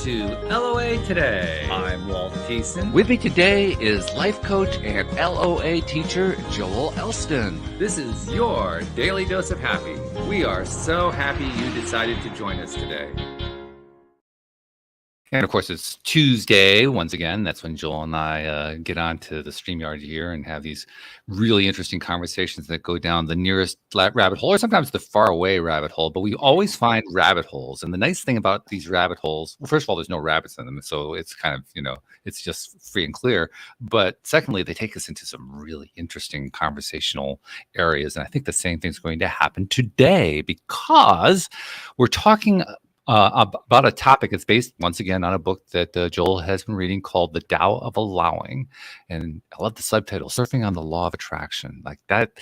to LOA Today. I'm Walt Thiessen. With me today is life coach and LOA teacher Joel Elston. This is your daily dose of happy. We are so happy you decided to join us today. And of course, it's Tuesday once again. That's when Joel and I get onto the StreamYard here and have these really interesting conversations that go down the nearest rabbit hole, or sometimes the far away rabbit hole. But we always find rabbit holes. And the nice thing about these rabbit holes, well, first of all, there's no rabbits in them. So it's kind of, it's just free and clear. But secondly, they take us into some really interesting conversational areas. And I think the same thing's going to happen today because we're talking about a topic that's based once again on a book that Joel has been reading called The Tao of Allowing. And I love the subtitle, Surfing on the Law of Attraction. Like that,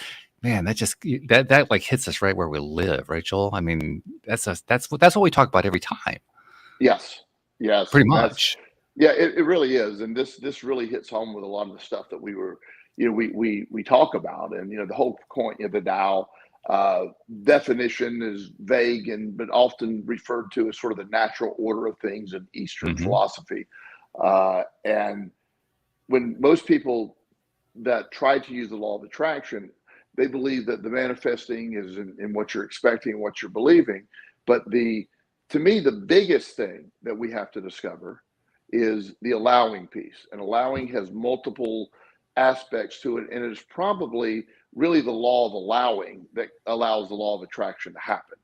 man, that like hits us right where we live, right, Joel? I mean, that's what we talk about every time. Yes. Pretty much. Yeah, it really is. And this really hits home with a lot of the stuff that we talk about. And, the whole point of the Tao definition is vague but often referred to as sort of the natural order of things in Eastern philosophy. And when most people that try to use the law of attraction, they believe that the manifesting is in what you're expecting, what you're believing. But to me, the biggest thing that we have to discover is the allowing piece. And allowing has multiple aspects to it, and it is probably really the law of allowing that allows the law of attraction to happen,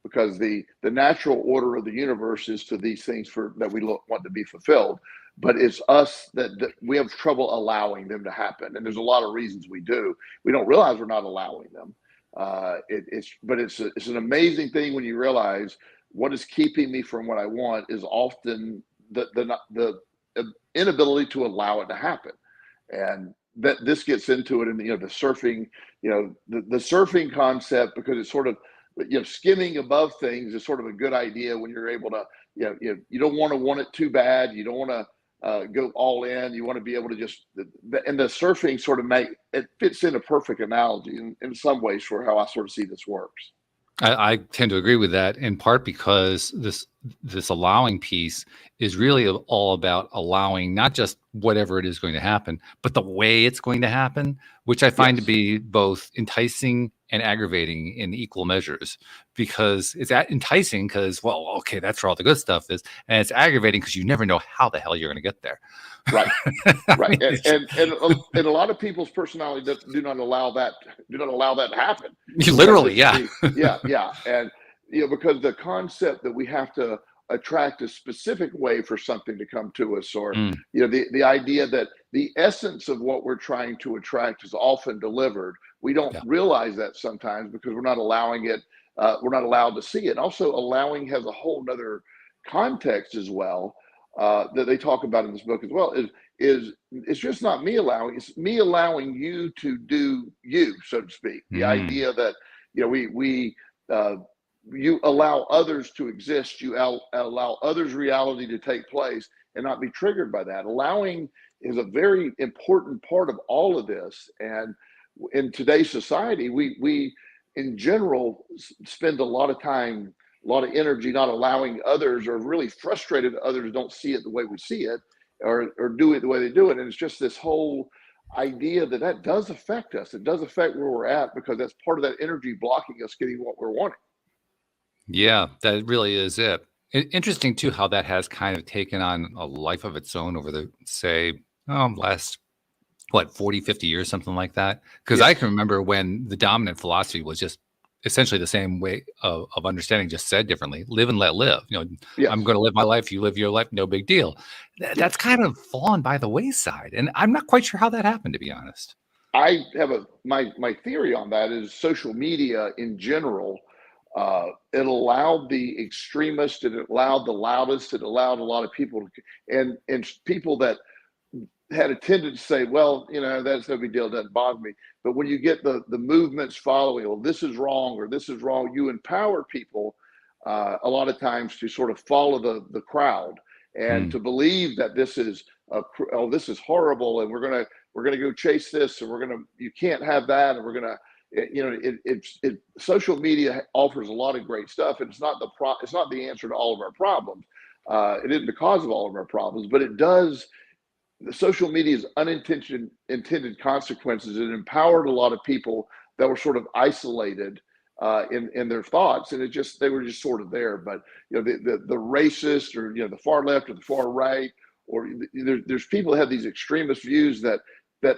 because the natural order of the universe is to these things that we want to be fulfilled, but it's us that we have trouble allowing them to happen. And there's a lot of reasons we don't realize we're not allowing them. It's an amazing thing when you realize what is keeping me from what I want is often the inability to allow it to happen. And that this gets into it in the surfing, the surfing concept, because it's sort of, skimming above things is sort of a good idea when you're able to, you don't want it too bad. You don't want to go all in. You want to be able to and the surfing sort of it fits in a perfect analogy in some ways for how I sort of see this works. I tend to agree with that, in part because this allowing piece is really all about allowing not just whatever it is going to happen, but the way it's going to happen, which I find to be both enticing and aggravating in equal measures. Because it's enticing because, well, okay, that's where all the good stuff is, and it's aggravating because you never know how the hell you're going to get there. Right, right, and a lot of people's personality do not allow that to happen. Literally, yeah, and because the concept that we have to attract a specific way for something to come to us, or the idea that the essence of what we're trying to attract is often delivered. We don't realize that sometimes because we're not allowing it. We're not allowed to see it. And also, allowing has a whole nother context as well that they talk about in this book as well. Is it's just not me allowing; it's me allowing you to do you, so to speak. The idea that you allow others to exist, you allow others' reality to take place, and not be triggered by that. Allowing is a very important part of all of this. And in today's society, we in general spend a lot of time, a lot of energy not allowing others, or really frustrated that others don't see it the way we see it, or do it the way they do it. And it's just this whole idea that does affect us. It does affect where we're at, because that's part of that energy blocking us getting what we're wanting. Yeah, that really is it. Interesting too how that has kind of taken on a life of its own over the, say, last 40, 50 years, something like that. Because I can remember when the dominant philosophy was just essentially the same way of understanding, just said differently: live and let live. I'm going to live my life, you live your life, no big deal. That's kind of fallen by the wayside, and I'm not quite sure how that happened, to be honest. I have my theory on that is social media in general. It allowed the extremists, it allowed the loudest, it allowed a lot of people and people that had a tendency to say, well, that's no big deal, it doesn't bother me. But when you get the movements following, well, this is wrong or this is wrong, you empower people a lot of times to sort of follow the crowd and to believe that this is horrible, and we're gonna go chase this, and you can't have that, and we're gonna social media offers a lot of great stuff, and it's not the answer to all of our problems. It isn't the cause of all of our problems, but it does. The social media's unintended intended consequences. It empowered a lot of people that were sort of isolated in their thoughts, and they were just sort of there. But the racist, or the far left or the far right, or there's people that have these extremist views that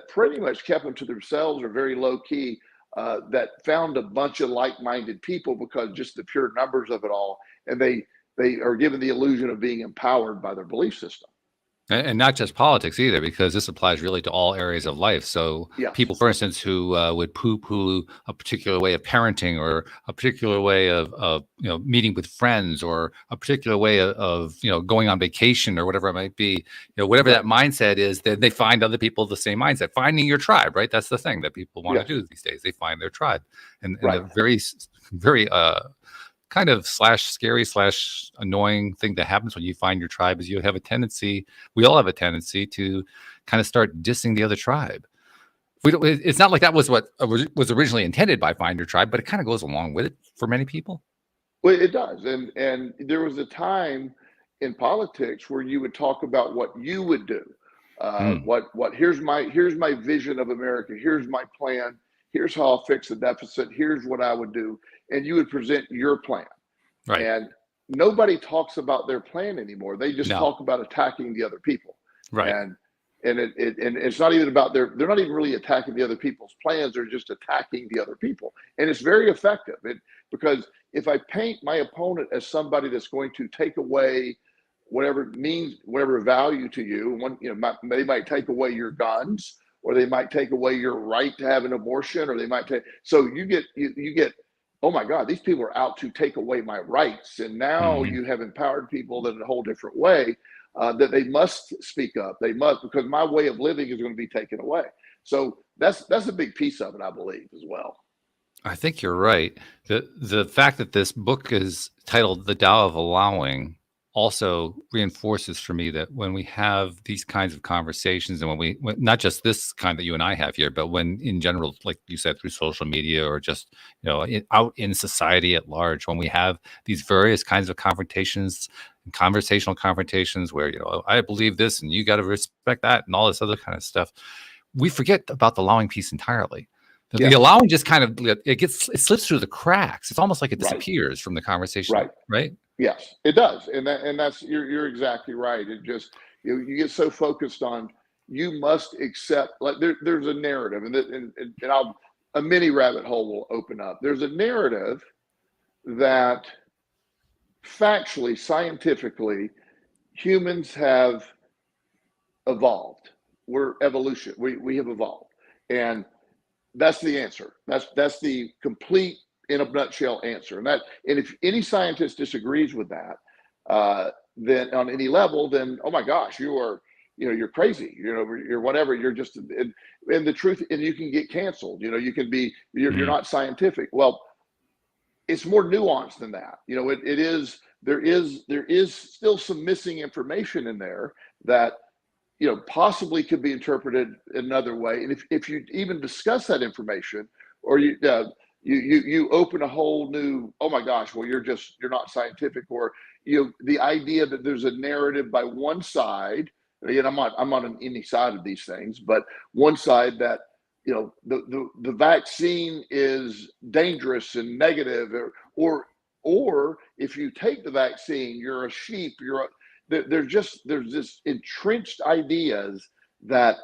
pretty much kept them to themselves or very low key. That found a bunch of like-minded people because just the pure numbers of it all, and they are given the illusion of being empowered by their belief system. And not just politics either, because this applies really to all areas of life. So Yes. people, for instance, who would poo-poo a particular way of parenting, or a particular way of meeting with friends, or a particular way of going on vacation, or whatever it might be, whatever that mindset is, then they find other people the same mindset. Finding your tribe, right? That's the thing that people want to do these days. They find their tribe, and a very, very kind of scary / annoying thing that happens when you find your tribe is we all have a tendency to kind of start dissing the other tribe. It's not like that was what was originally intended by Find Your Tribe, but it kind of goes along with it for many people. Well, it does. And there was a time in politics where you would talk about what you would do. Here's my vision of America. Here's my plan. Here's how I'll fix the deficit. Here's what I would do. And you would present your plan. Right. And nobody talks about their plan anymore. They just talk about attacking the other people. Right. And it's not even about they're not even really attacking the other people's plans. They're just attacking the other people. And it's very effective. Because if I paint my opponent as somebody that's going to take away whatever value to you, they might take away your guns, or they might take away your right to have an abortion, or they might take. So you get, oh my God, these people are out to take away my rights, and now you have empowered people in a whole different way that they must speak up. They must, because my way of living is going to be taken away. So that's a big piece of it, I believe, as well. I think you're right. The fact that this book is titled "The Tao of Allowing" also reinforces for me that when we have these kinds of conversations, and when not just this kind that you and I have here, but when in general, like you said, through social media, or just out in society at large, when we have these various kinds of confrontations, conversational confrontations, where I believe this and you got to respect that, and all this other kind of stuff, we forget about the allowing piece entirely. The allowing just kind of it slips through the cracks. It's almost like it disappears from the conversation. Right. Yes, it does, and that's you're exactly right. It just you get so focused on you must accept, like there's a narrative, and a mini rabbit hole will open up. There's a narrative that factually, scientifically, humans have evolved. We're evolution. We have evolved, and that's the answer. That's the complete, in a nutshell, answer. And if any scientist disagrees with that, then on any level, then oh my gosh, you're crazy. You're whatever. You're just and the truth, and you can get canceled. You can be you're not scientific. Well, it's more nuanced than that. There is still some missing information in there that possibly could be interpreted another way. And if you even discuss that information, or you open a whole new, oh my gosh, well, you're not scientific, or the idea that there's a narrative by one side, and I'm not on any side of these things, but one side that the vaccine is dangerous and negative, or if you take the vaccine, you're a sheep, there's this entrenched ideas that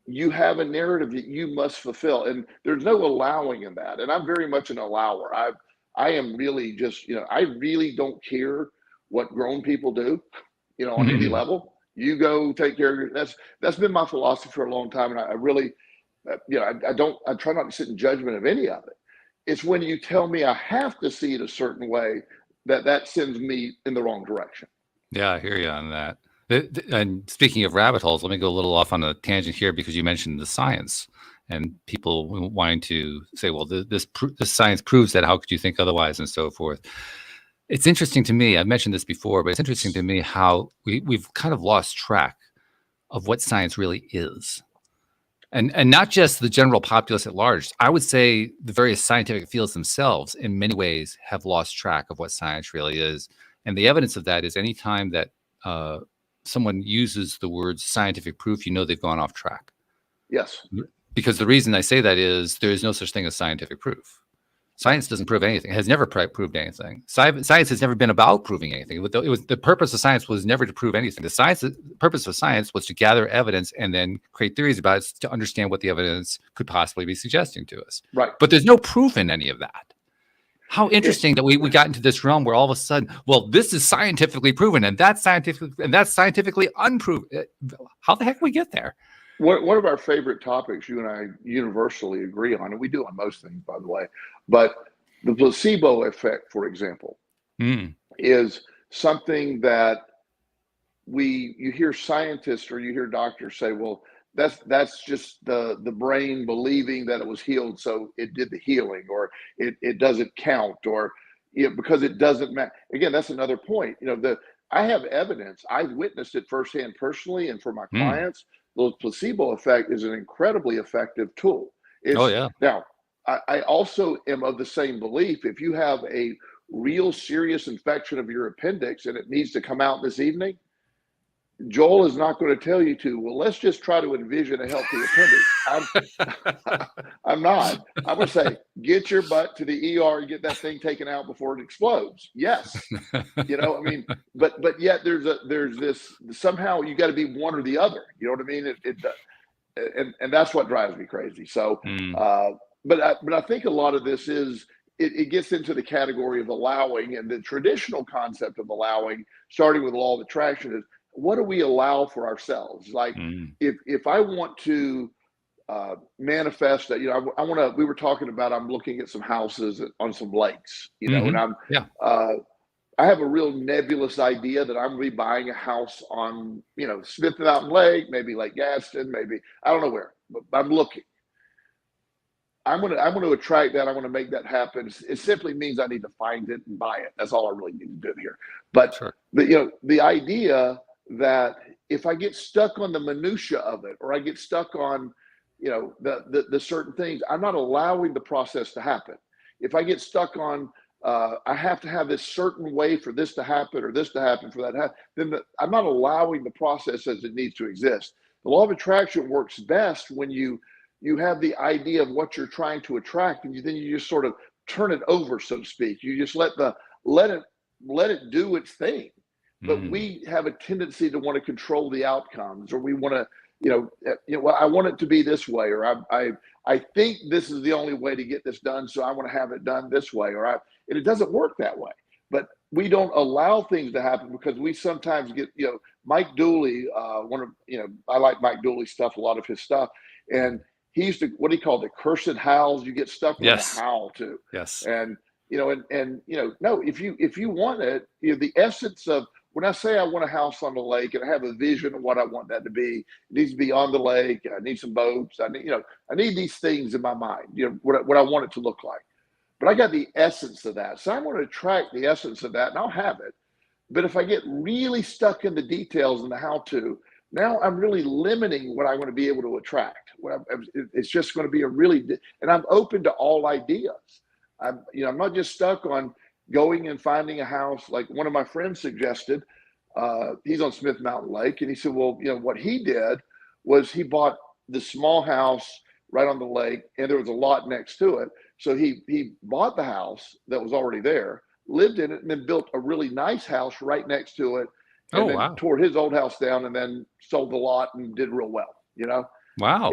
you have a narrative that you must fulfill, and there's no allowing in that. And I'm very much an allower. I am really just, I really don't care what grown people do, on any level. You go take care of your, that's been my philosophy for a long time. And I really, I try not to sit in judgment of any of it. It's when you tell me I have to see it a certain way that sends me in the wrong direction. Yeah, I hear you on that. And speaking of rabbit holes, let me go a little off on a tangent here, because you mentioned the science and people wanting to say, well, this science proves that. How could you think otherwise, and so forth. It's interesting to me. I've mentioned this before, but it's interesting to me how we've kind of lost track of what science really is. And not just the general populace at large. I would say the various scientific fields themselves, in many ways, have lost track of what science really is. And the evidence of that is any time that someone uses the words scientific proof, you know they've gone off track. Yes. Because the reason I say that is there is no such thing as scientific proof. Science doesn't prove anything. It has never proved anything. Science has never been about proving anything. It was the purpose of science was never to prove anything. The purpose of science was to gather evidence and then create theories about it to understand what the evidence could possibly be suggesting to us. Right. But there's no proof in any of that. How interesting that we got into this realm where all of a sudden, well, this is scientifically proven and that's scientifically unproven. How the heck did we get there? One of our favorite topics you and I universally agree on, and we do on most things, by the way, but the placebo effect, for example, is something that you hear scientists or you hear doctors say, well, that's just the brain believing that it was healed, so it did the healing, or it doesn't count, or because it doesn't matter. Again, that's another point. I have evidence. I've witnessed it firsthand personally, and for my clients. The placebo effect is an incredibly effective tool. Now, I also am of the same belief. If you have a real serious infection of your appendix and it needs to come out this evening, Joel is not going to tell you well, let's just try to envision a healthy appendix. I'm not. I'm going to say, get your butt to the ER and get that thing taken out before it explodes. Yes. But yet there's this, somehow you got to be one or the other. You know what I mean? And that's what drives me crazy. So, but I think a lot of this is, it gets into the category of allowing, and the traditional concept of allowing, starting with the law of attraction, is, what do we allow for ourselves? Like, if I want to manifest that, we were talking about, I'm looking at some houses on some lakes, and I have a real nebulous idea that I'm going to be buying a house on, Smith Mountain Lake, maybe Lake Gaston, maybe, I don't know where, but I'm looking. I'm going to attract that. I want to make that happen. It simply means I need to find it and buy it. That's all I really need to do here. But, the idea that if I get stuck on the minutia of it, or I get stuck on, the certain things, I'm not allowing the process to happen. If I get stuck on, I have to have this certain way for this to happen, or this to happen for that to happen, then I'm not allowing the process as it needs to exist. The law of attraction works best when you have the idea of what you're trying to attract, and then you just sort of turn it over, so to speak. You just let it do its thing. But we have a tendency to want to control the outcomes, or we want to, well, I want it to be this way, or I think this is the only way to get this done, so I want to have it done this way, and it doesn't work that way. But we don't allow things to happen because we sometimes get, Mike Dooley, I like Mike Dooley's stuff, a lot of his stuff, and he used to, what he called the cursed howls. You get stuck with a howl too. Yes. And no, if you want it, the essence of, when I say I want a house on the lake and I have a vision of what I want that to be, it needs to be on the lake. I need some boats. I need these things in my mind, what I want it to look like. But I got the essence of that. So I'm going to attract the essence of that, and I'll have it. But if I get really stuck in the details and the how-to, now I'm really limiting what I want to be able to attract. It's just going to be and I'm open to all ideas. I'm not just stuck on going and finding a house. Like one of my friends suggested, he's on Smith Mountain Lake, and he said, well, what he did was he bought the small house right on the lake, and there was a lot next to it. So he bought the house that was already there, lived in it, and then built a really nice house right next to it. And then tore his old house down and then sold the lot and did real well, Wow.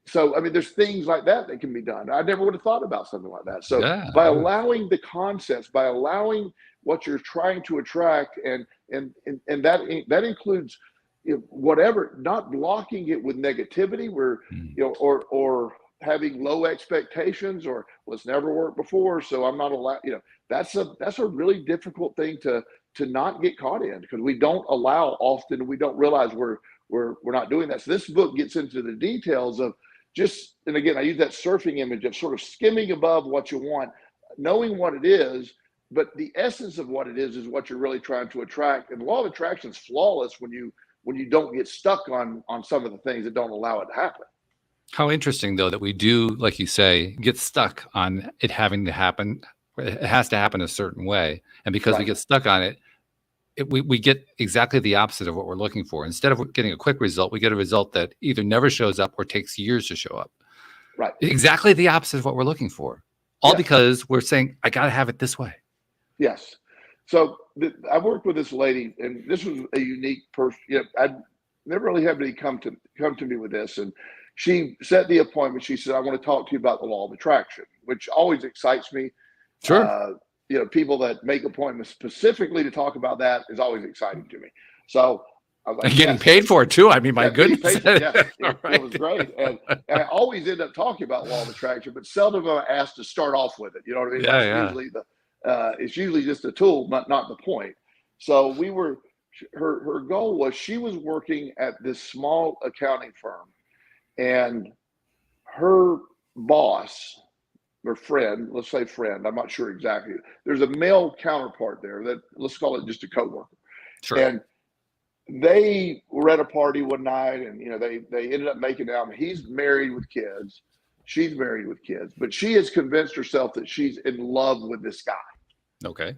So, I mean, there's things like that can be done. I never would have thought about something like that. So by allowing the concepts, by allowing what you're trying to attract, and that includes whatever, not blocking it with negativity where, or having low expectations, or well, it's never worked before, so I'm not allowed, that's a really difficult thing to not get caught in, because we don't allow often, we don't realize we're not doing that. So this book gets into the details of and again, I use that surfing image of sort of skimming above what you want, knowing what it is, but the essence of what it is what you're really trying to attract. And the law of attraction is flawless when you don't get stuck on some of the things that don't allow it to happen. How interesting, though, that we do, like you say, get stuck on it having to happen. It has to happen a certain way. And because we get stuck on it, we get exactly the opposite of what we're looking for. Instead of getting a quick result, we get a result that either never shows up or takes years to show up. Right. Exactly the opposite of what we're looking for. All because we're saying, I got to have it this way. Yes. So I worked with this lady, and this was a unique person. I'd never really had anybody come to me with this. And she set the appointment. She said, I want to talk to you about the law of attraction, which always excites me. Sure. People that make appointments specifically to talk about that is always exciting to me. So I was like, and getting paid for it too. I mean, my goodness. It was great. And I always end up talking about law of attraction, but seldom am I asked to start off with it. You know what I mean? Yeah, It's usually just a tool, not the point. So her goal was, she was working at this small accounting firm, and her boss, or friend, let's say friend, I'm not sure exactly. There's a male counterpart there that, let's call it just a coworker. Sure. And they were at a party one night, and they ended up making out. He's married with kids, she's married with kids, but she has convinced herself that she's in love with this guy. Okay.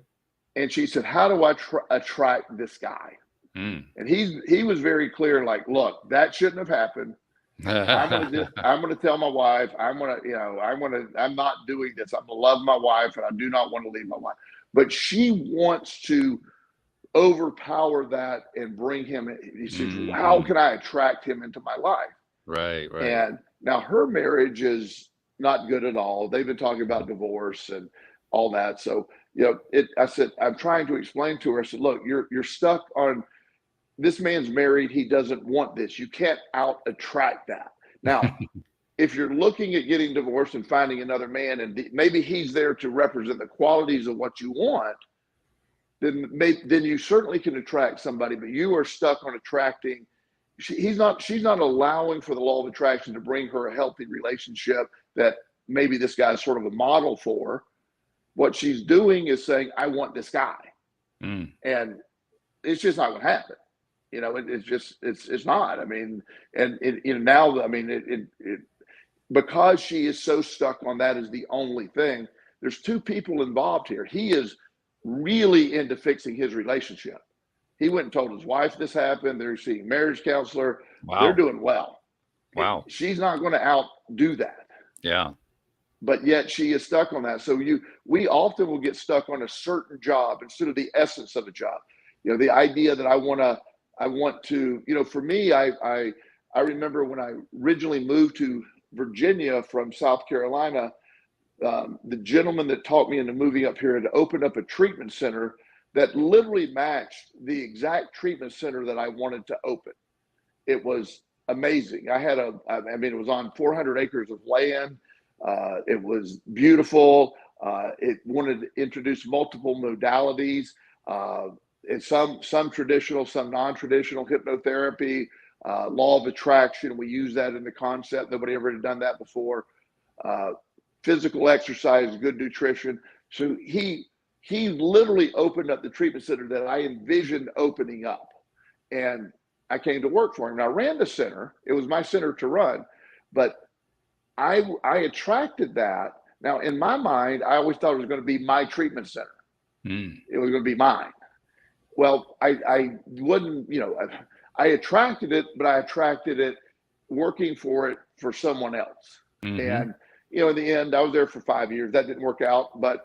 And she said, how do I attract this guy? And he was very clear, like, look, that shouldn't have happened. I'm gonna tell my wife, I'm not doing this. I'm gonna love my wife, and I do not want to leave my wife. But she wants to overpower that and bring him in. He says, how can I attract him into my life? Right. And now her marriage is not good at all. They've been talking about divorce and all that. So, I said, I'm trying to explain to her, I said, look, you're stuck on, this man's married. He doesn't want this. You can't out attract that. Now, if you're looking at getting divorced and finding another man, and maybe he's there to represent the qualities of what you want, then you certainly can attract somebody, but you are stuck on attracting. She's not allowing for the law of attraction to bring her a healthy relationship that maybe this guy is sort of a model for. What she's doing is saying, I want this guy. And it's just not going to happen. It's not. I mean, and now, I mean, because she is so stuck on that as the only thing, there's two people involved here. He is really into fixing his relationship. He went and told his wife this happened. They're seeing marriage counselor. Wow. They're doing well. Wow. She's not going to outdo that. Yeah. But yet she is stuck on that. So we often will get stuck on a certain job instead of the essence of a job. The idea that I want to, for me, I remember when I originally moved to Virginia from South Carolina, the gentleman that taught me into moving up here had opened up a treatment center that literally matched the exact treatment center that I wanted to open. It was amazing. It was on 400 acres of land. It was beautiful. It wanted to introduce multiple modalities, and some traditional, some non-traditional hypnotherapy, law of attraction. We use that in the concept. Nobody ever had done that before. Physical exercise, good nutrition. So he literally opened up the treatment center that I envisioned opening up. And I came to work for him. And I ran the center. It was my center to run, but I attracted that. Now, in my mind, I always thought it was going to be my treatment center. It was going to be mine. Well, I wouldn't, I attracted it, but I attracted it working for it for someone else. And, in the end, I was there for 5 years. That didn't work out, but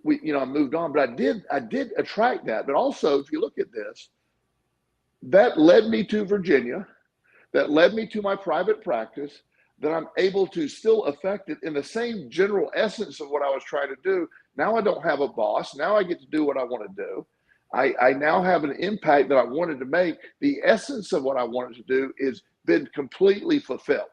I moved on. But I did attract that. But also, if you look at this, that led me to Virginia. That led me to my private practice, that I'm able to still affect it in the same general essence of what I was trying to do. Now I don't have a boss. Now I get to do what I want to do. I now have an impact that I wanted to make. The essence of what I wanted to do is been completely fulfilled.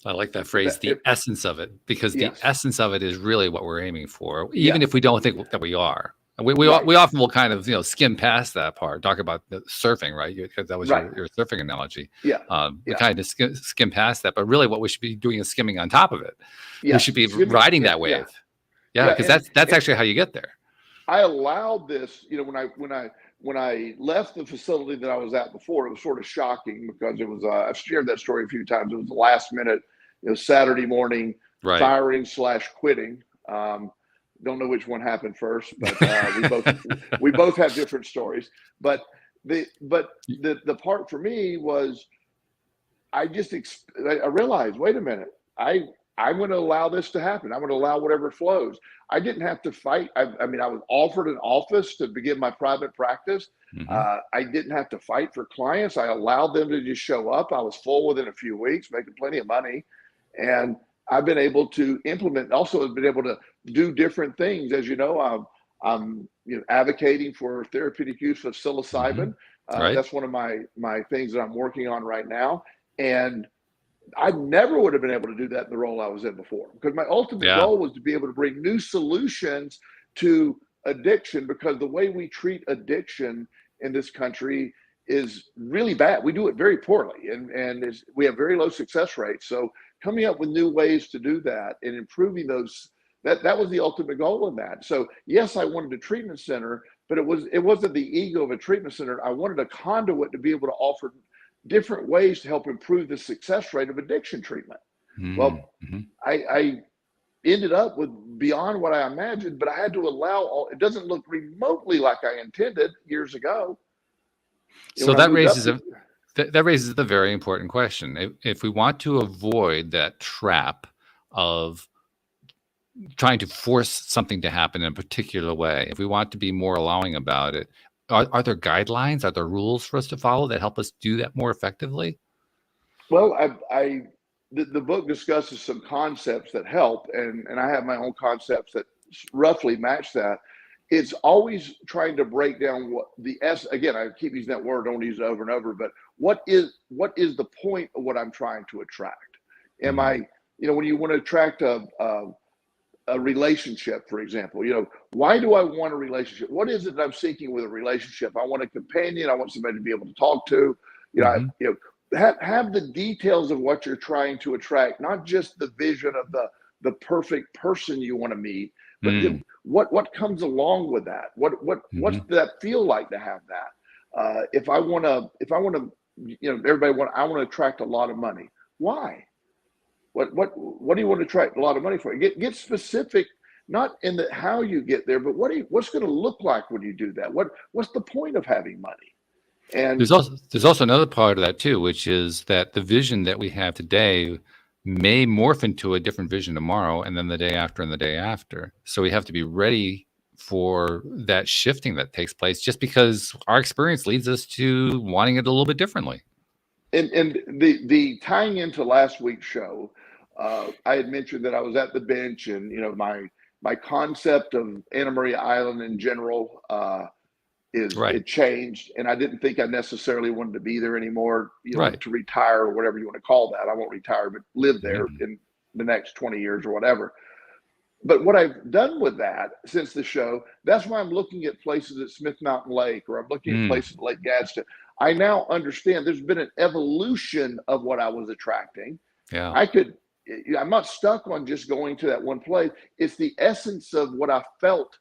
I like that phrase, the essence of it, because the essence of it is really what we're aiming for, even if we don't think that we are. We often will kind of skim past that part, talk about the surfing, right? Because that was your surfing analogy. Yeah. We kind of skim past that, but really what we should be doing is skimming on top of it. Yeah. We should be riding that wave. Yeah, because that's actually how you get there. I allowed this, when I left the facility that I was at before, it was sort of shocking because it was, I've shared that story a few times. It was the last minute, Saturday morning firing / quitting. Don't know which one happened first, but we both have different stories. But the part for me was I realized, wait a minute, I'm going to allow this to happen. I'm going to allow whatever flows. I didn't have to fight. I mean, I was offered an office to begin my private practice. I didn't have to fight for clients. I allowed them to just show up. I was full within a few weeks, making plenty of money. And I've been able to implement, also have been able to do different things. As you know, I'm advocating for therapeutic use of psilocybin. Right. That's one of my things that I'm working on right now. And I never would have been able to do that in the role I was in before, because my ultimate goal was to be able to bring new solutions to addiction, because the way we treat addiction in this country is really bad. We do it very poorly, and we have very low success rates. So coming up with new ways to do that and improving those, that was the ultimate goal in that. So yes, I wanted a treatment center, but it wasn't the ego of a treatment center. I wanted a conduit to be able to offer different ways to help improve the success rate of addiction treatment. Well, I ended up with beyond what I imagined, but I had to allow it doesn't look remotely like I intended years ago. So that raises the very important question. If we want to avoid that trap of trying to force something to happen in a particular way, if we want to be more allowing about it, are there guidelines? Are there rules for us to follow that help us do that more effectively? Well, the book discusses some concepts that help, and I have my own concepts that roughly match that. It's always trying to break down what the again, I keep using that word, don't use it over and over, but what is the point of what I'm trying to attract? Am I, when you want to attract a relationship, for example, why do I want a relationship? What is it that I'm seeking with a relationship? I want a companion. I want somebody to be able to talk to. Have the details of what you're trying to attract, not just the vision of the perfect person you want to meet, but what comes along with that? What's that feel like to have that? If I want to, I want to attract a lot of money. Why? What do you want to attract a lot of money for? Get specific, not in the how you get there, but what's going to look like when you do that? What's the point of having money? And there's also another part of that too, which is that the vision that we have today may morph into a different vision tomorrow, and then the day after and the day after. So we have to be ready for that shifting that takes place, just because our experience leads us to wanting it a little bit differently. And the tying into last week's show, I had mentioned that I was at the bench, and my concept of Anna Maria Island in general it changed, and I didn't think I necessarily wanted to be there anymore, to retire or whatever you want to call that. I won't retire, but live there in the next 20 years or whatever. But what I've done with that since the show, that's why I'm looking at places at Smith Mountain Lake, or I'm looking at places at Lake Gadsden. I now understand there's been an evolution of what I was attracting. Yeah. I'm not stuck on just going to that one place. It's the essence of what I felt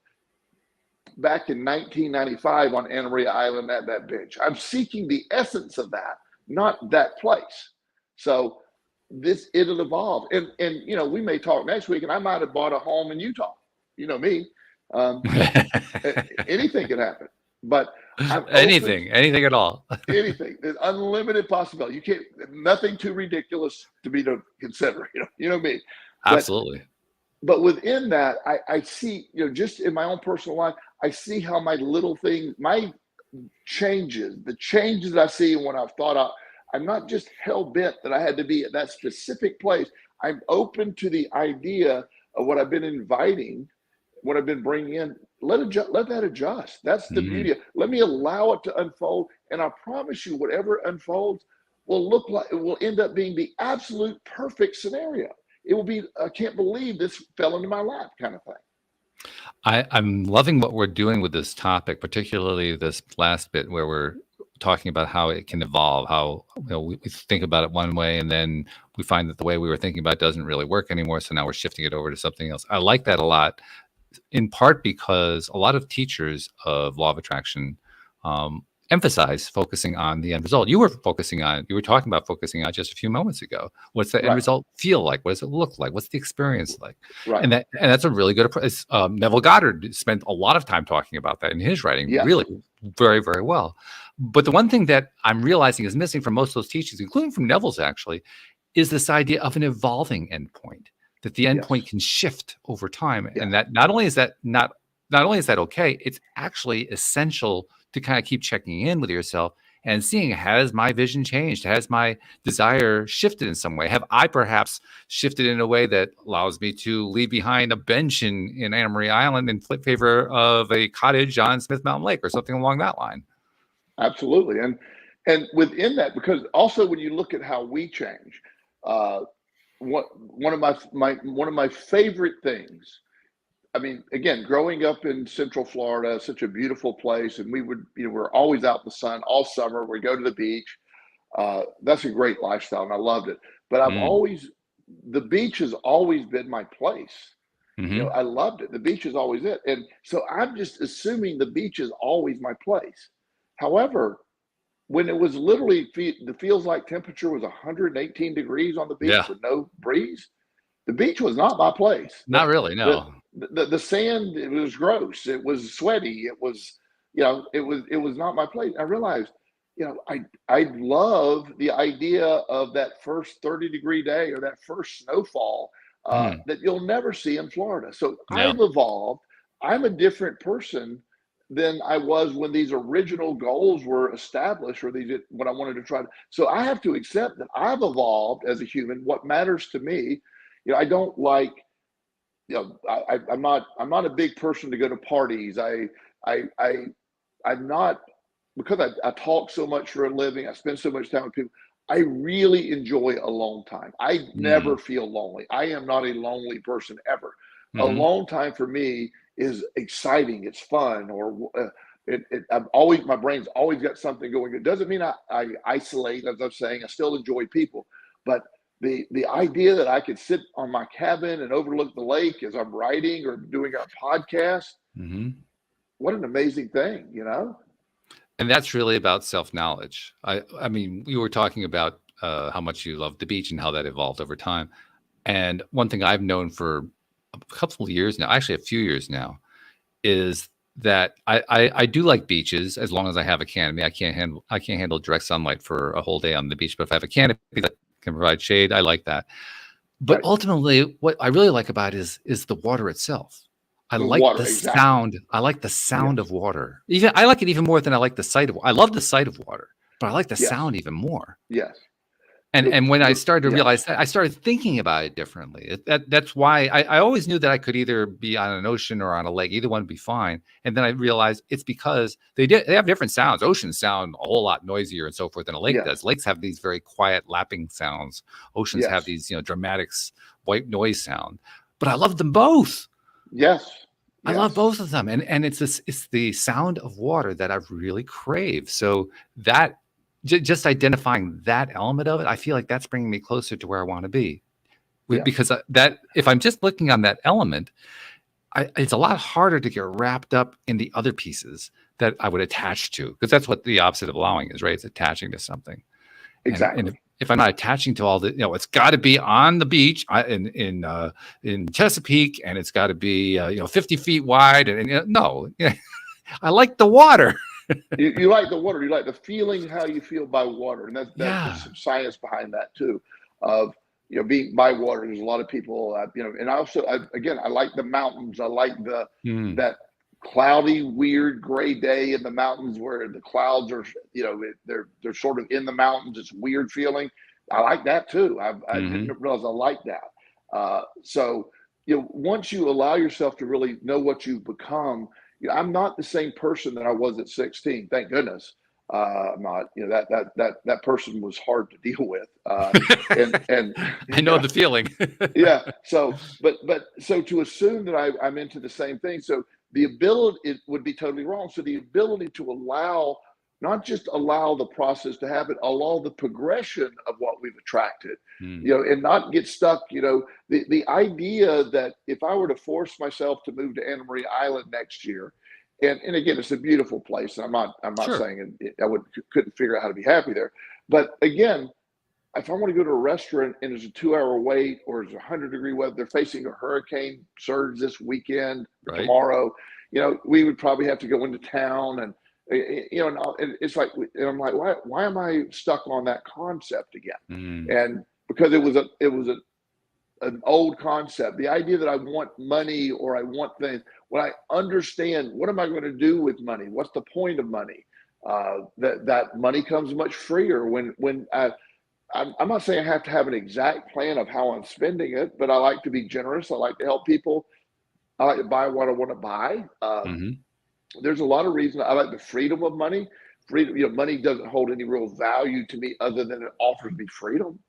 back in 1995 on Anna Maria Island at that bench. I'm seeking the essence of that, not that place. So it'll evolve. And we may talk next week, and I might have bought a home in Utah. You know me. Anything can happen. But anything at all. Anything. There's unlimited possibility. You can't, nothing too ridiculous to be to consider. You know me. Absolutely. But within that, I see, just in my own personal life, I see how my little things, the changes that I see when I've thought I'm not just hell bent that I had to be at that specific place. I'm open to the idea of what I've been inviting, what I've been bringing in. Let that adjust. That's the beauty. Let me allow it to unfold. And I promise you, whatever unfolds will end up being the absolute perfect scenario. It will be, I can't believe this fell into my lap kind of thing. I'm loving what we're doing with this topic, particularly this last bit where we're talking about how it can evolve, how we think about it one way, and then we find that the way we were thinking about it doesn't really work anymore. So now we're shifting it over to something else. I like that a lot, in part because a lot of teachers of law of attraction emphasize focusing on the end result. You were talking about focusing on just a few moments ago. What's the end Right. result feel like? What does it look like? What's the experience like? Right. And that's a really good approach. Neville Goddard spent a lot of time talking about that in his writing, Yes. really very, very well. But the one thing that I'm realizing is missing from most of those teachings, including from Neville's actually, is this idea of an evolving endpoint, that the endpoint Yes. can shift over time. Yeah. And that not only is that okay, it's actually essential to kind of keep checking in with yourself and seeing, has my vision changed? Has my desire shifted in some way? Have I perhaps shifted in a way that allows me to leave behind a bench in Anna Maria Island in favor of a cottage on Smith Mountain Lake or something along that line? Absolutely. And within that, because also when you look at how we change, one of my favorite things, I mean, again, growing up in Central Florida, such a beautiful place, and we're always out in the sun all summer. We go to the beach. That's a great lifestyle, and I loved it. But the beach has always been my place. Mm-hmm. I loved it. The beach is always it. And so I'm just assuming the beach is always my place. However, when it was literally, the feels like temperature was 118 degrees on the beach with no breeze, the beach was not my place. Not really, no. The sand, it was gross. It was sweaty. It was, it was not my place. I realized, I love the idea of that first 30-degree day or that first snowfall that you'll never see in Florida. So I've evolved. I'm a different person than I was when these original goals were established, or when I wanted to try. So I have to accept that I've evolved as a human. What matters to me, I don't like, I'm not a big person to go to parties. I'm not, because I talk so much for a living. I spend so much time with people. I really enjoy alone time. I never feel lonely. I am not a lonely person ever. Alone time for me is exciting. It's fun, or my brain's always got something going. It doesn't mean I isolate, as I'm saying. I still enjoy people, but the idea that I could sit on my cabin and overlook the lake as I'm writing or doing our podcast, what an amazing thing, And that's really about self-knowledge. I mean, we were talking about how much you love the beach and how that evolved over time. And one thing I've known for a couple of years now, actually a few years now, is that I do like beaches as long as I have a canopy. I can't handle direct sunlight for a whole day on the beach, but if I have a canopy that can provide shade, I like that. But ultimately, what I really like about it is the water itself. I like the sound. I like the sound of water. I like it even more than I like the sight of. I love the sight of water, but I like the sound even more. Yes. And when I started to realize that, I started thinking about it differently. That's why I always knew that I could either be on an ocean or on a lake. Either one would be fine. And then I realized it's because they have different sounds. Oceans sound a whole lot noisier and so forth than a lake does. Lakes have these very quiet lapping sounds. Oceans have these dramatic white noise sound. But I love them both. Yes. I love both of them. And it's the sound of water that I really crave. So that just identifying that element of it, I feel like that's bringing me closer to where I want to be. Because that, if I'm just looking on that element, it's a lot harder to get wrapped up in the other pieces that I would attach to, because that's what the opposite of allowing is, right? It's attaching to something. Exactly. And if I'm not attaching to all the, it's got to be on the beach in Chesapeake, and it's got to be 50 feet wide, and no, I like the water. you like the water. You like the feeling, how you feel by water, and there's some science behind that too. Of being by water. There's a lot of people, and I like the mountains. I like that cloudy, weird gray day in the mountains where the clouds are, they're sort of in the mountains. It's a weird feeling. I like that too. I didn't realize I like that. So once you allow yourself to really know what you've become, I'm not the same person that I was at 16. Thank goodness. I'm not, that person was hard to deal with. And I know the feeling. So to assume that I'm into the same thing. So the ability, it would be totally wrong. So the ability to not just allow the process to happen, allow the progression of what we've attracted, and not get stuck, the idea that if I were to force myself to move to Anna Maria Island next year, And again, it's a beautiful place. I'm not Sure. saying couldn't figure out how to be happy there. But again, if I want to go to a restaurant and there's a 2 hour wait or it's 100-degree weather, they're facing a hurricane surge this weekend or Right. tomorrow, we would probably have to go into town and and it's like, and I'm like, why am I stuck on that concept again? And because it was an old concept, the idea that I want money or I want things. When I understand what am I going to do with money, what's the point of money? That money comes much freer when I'm not saying I have to have an exact plan of how I'm spending it, but I like to be generous. I like to help people. I like to buy what I want to buy. There's a lot of reasons. I like the freedom of money. Freedom, money doesn't hold any real value to me other than it offers me freedom.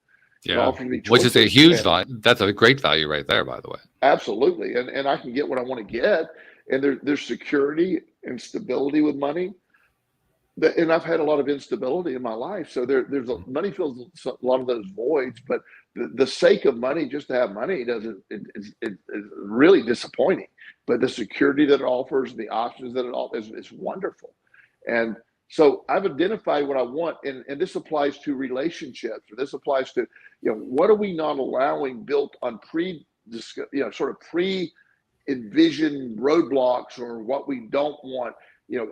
Yeah, which is a huge value. That's a great value right there, by the way. Absolutely, and I can get what I want to get, and there's security and stability with money. And I've had a lot of instability in my life, so money fills a lot of those voids. But the sake of money, just to have money, it's really disappointing. But the security that it offers, the options that it offers, is wonderful. And so I've identified what I want, and this applies to relationships, or this applies to what are we not allowing built on sort of pre-envisioned roadblocks, or what we don't want.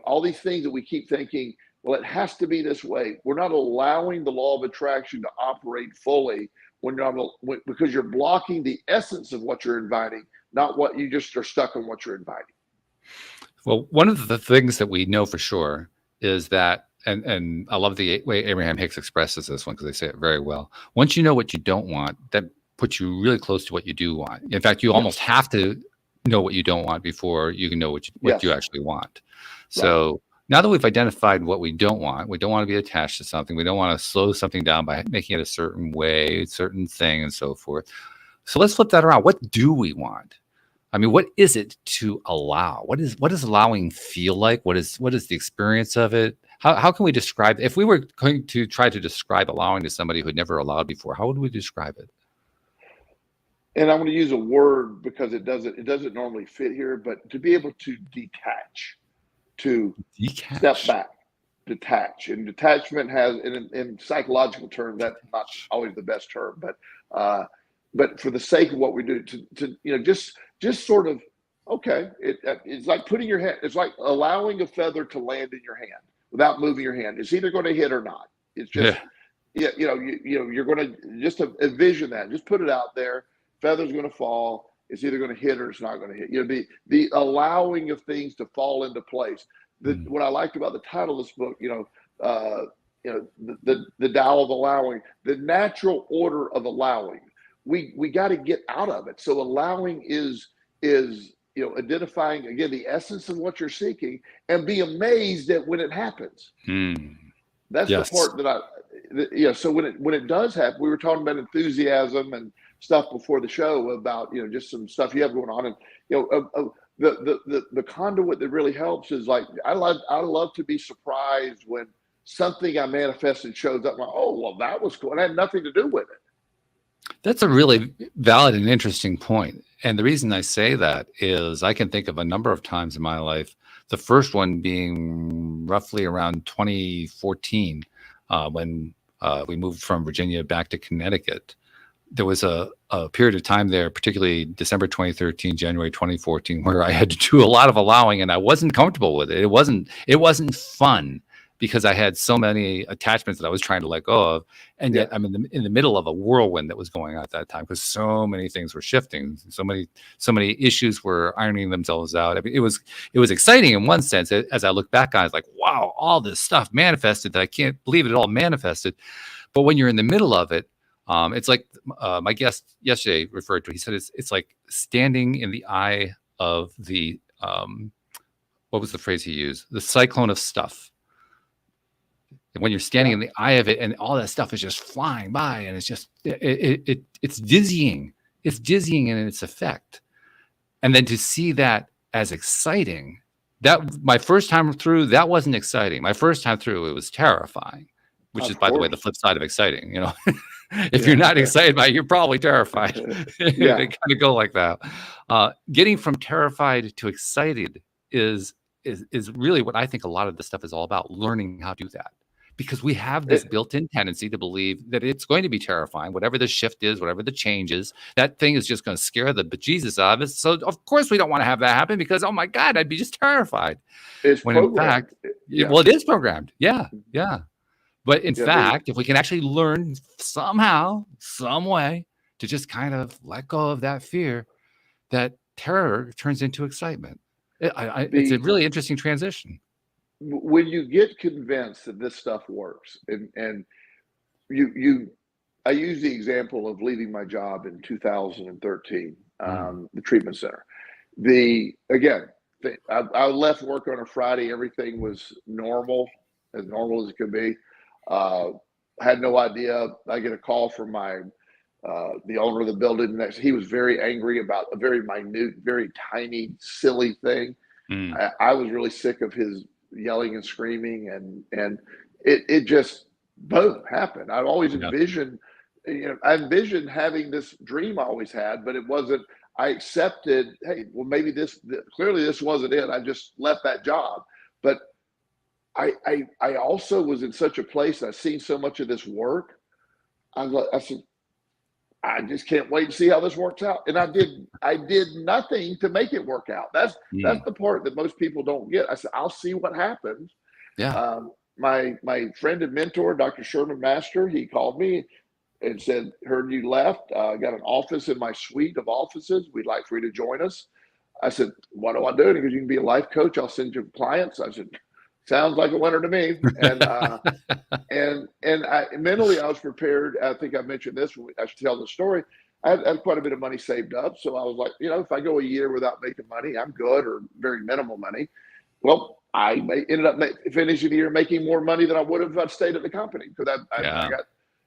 All these things that we keep thinking, well, it has to be this way. We're not allowing the law of attraction to operate fully because you're blocking the essence of what you're inviting, not what you just are stuck on what you're inviting. Well, one of the things that we know for sure is that, and I love the way Abraham Hicks expresses this one because they say it very well. Once you know what you don't want, that puts you really close to what you do want. In fact, you almost have to know what you don't want before you can know what you actually want. So now that we've identified what we don't want to be attached to something. We don't want to slow something down by making it a certain way, a certain thing, and so forth. So let's flip that around. What do we want? I mean, what is it to allow? What does allowing feel like? What is the experience of it? How can we describe, if we were going to try to describe allowing to somebody who had never allowed before, how would we describe it? And I'm going to use a word because it doesn't normally fit here, but to be able to detach. To step back, detach. And detachment has, in psychological terms, that's not always the best term, but for the sake of what we do, to just sort of, okay, it's like putting your hand, it's like allowing a feather to land in your hand without moving your hand. It's either going to hit or not. It's just, you're going to just envision that, just put it out there. Feather's going to fall. It's either going to hit or it's not going to hit. The allowing of things to fall into place. What I liked about the title of this book, the Tao of allowing, the natural order of allowing. We got to get out of it. So allowing is identifying again the essence of what you're seeking, and be amazed at when it happens. That's the part that So when it does happen, we were talking about enthusiasm and stuff before the show about just some stuff you have going on, and the conduit that really helps is like I love to be surprised when something I manifested shows up. Like, oh well, that was cool. It had nothing to do with it. That's a really valid and interesting point. And the reason I say that is I can think of a number of times in my life. The first one being roughly around 2014, when we moved from Virginia back to Connecticut. There was a period of time there, particularly December 2013, January 2014, where I had to do a lot of allowing, and I wasn't comfortable with it. It wasn't fun because I had so many attachments that I was trying to let go of, and yet I'm in the middle of a whirlwind that was going on at that time because so many things were shifting, so many issues were ironing themselves out. I mean, it was exciting in one sense. As I look back on it, I was like, wow, all this stuff manifested that I can't believe it all manifested. But when you're in the middle of it, it's like my guest yesterday referred to. He said it's like standing in the eye of the what was the phrase he used? The cyclone of stuff. And when you're standing in the eye of it, and all that stuff is just flying by, and it's just it's dizzying. It's dizzying in its effect. And then to see that as exciting, that my first time through, that wasn't exciting. My first time through, it was terrifying. Which is, by the way, the flip side of exciting. If you're not excited by it, you're probably terrified. They kind of go like that. Getting from terrified to excited is is really what I think a lot of this stuff is all about, learning how to do that. Because we have this It, built-in tendency to believe that it's going to be terrifying, whatever the shift is, whatever the change is, that thing is just going to scare the bejesus out of us. So of course we don't want to have that happen because, oh my God, I'd be just terrified. it's When in programmed. fact, Yeah. well, it is programmed. Yeah, yeah. But in Yeah. fact, if we can actually learn somehow, some way to just kind of let go of that fear, that terror turns into excitement. It's a The really interesting transition. when you get convinced that this stuff works, and you I use the example of leaving my job in 2013, the treatment center. I left work on a Friday. Everything was normal as it could be. Uh, had no idea. I get a call from the owner of the building. Next, he was very angry about a very minute, very tiny, silly thing. Mm. I was really sick of his yelling and screaming, and it just boom happened. I've always Yeah. envisioned, I envisioned having this dream I always had, but it wasn't. I accepted, hey, well, maybe clearly this wasn't it. I just left that job, but I also was in such a place. I've seen so much of this work. I said, I just can't wait to see how this works out. And I did nothing to make it work out. That's the part that most people don't get. I said, I'll see what happens. Yeah. My friend and mentor, Dr. Sherman Master, he called me and said, heard you left. Got an office in my suite of offices. We'd like for you to join us. I said, what do I do? And he goes, you can be a life coach. I'll send you clients. I said, sounds like a winner to me. And mentally I was prepared. I think I mentioned this when I should tell the story. I had quite a bit of money saved up. So I was like, if I go a year without making money, I'm good, or very minimal money. Well, I ended up finishing the year making more money than I would have if I'd stayed at the company, because I got,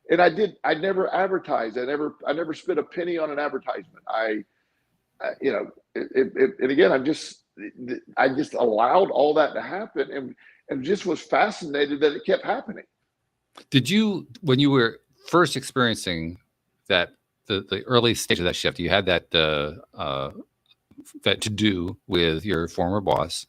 and I never advertised. I never spent a penny on an advertisement. And again, I just allowed all that to happen, and just was fascinated that it kept happening. Did you, when you were first experiencing that, the early stage of that shift, you had that to do with your former boss,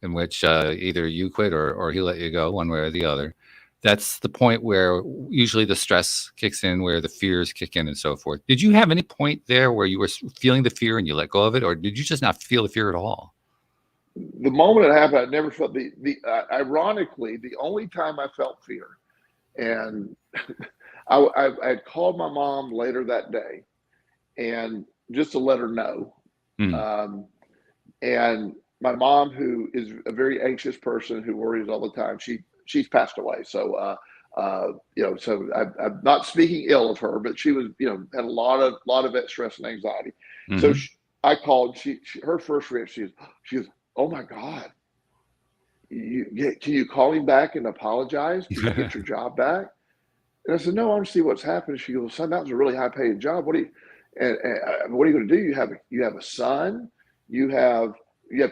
in which either you quit or he let you go, one way or the other. That's the point where usually the stress kicks in, where the fears kick in and so forth. Did you have any point there where you were feeling the fear and you let go of it, or did you just not feel the fear at all? The moment it happened, I never felt ironically, the only time I felt fear, and I had called my mom later that day, and just to let her know. And my mom, who is a very anxious person who worries all the time, she's passed away. So, so I'm not speaking ill of her, but she was, had a lot of that stress and anxiety. Mm-hmm. So I called. Her first reaction, she was, oh my God, can you call him back and apologize? Can you get your job back? And I said, no, I want to see what's happened. She goes, son, that was a really high paid job. What are you going to do? You have a son. You have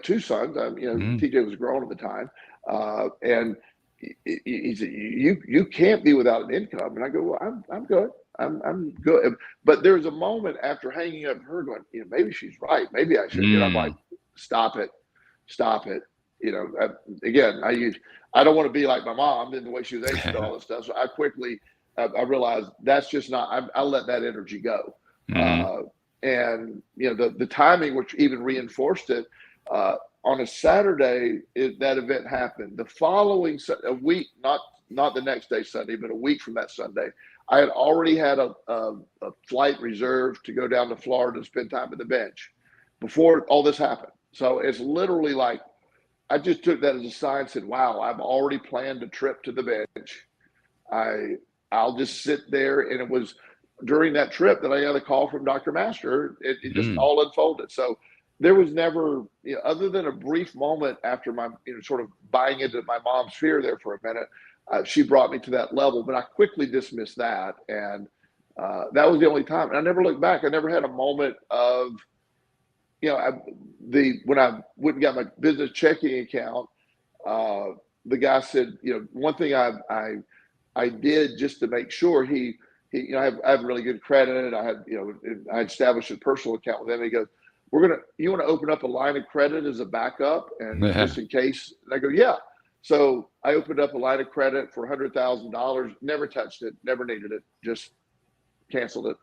two sons. TJ was grown at the time. And he said, you can't be without an income. And I go, well, I'm good. I'm good. But there was a moment after hanging up her going, maybe she's right. Maybe I should. I'm like, stop it. Again, I don't want to be like my mom in the way she was anxious and all this stuff. So I realized that's just not, I let that energy go. Mm-hmm. And the timing, which even reinforced it, on a Saturday, that event happened. The following a week, not the next day Sunday, but a week from that Sunday, I had already had a flight reserved to go down to Florida to spend time at the bench before all this happened. So it's literally like, I just took that as a sign and said, wow, I've already planned a trip to the bench. I'll just sit there. And it was during that trip that I got a call from Dr. Master. It just all unfolded. So there was never, other than a brief moment after my, sort of buying into my mom's fear there for a minute, she brought me to that level, but I quickly dismissed that. And that was the only time. And I never looked back. I never had a moment of, when I went and got my business checking account, the guy said, one thing I did just to make sure I have really good credit. I had, I established a personal account with him. He goes, you want to open up a line of credit as a backup and just in case. And I go, yeah. So I opened up a line of credit for $100,000, never touched it, never needed it, just canceled it.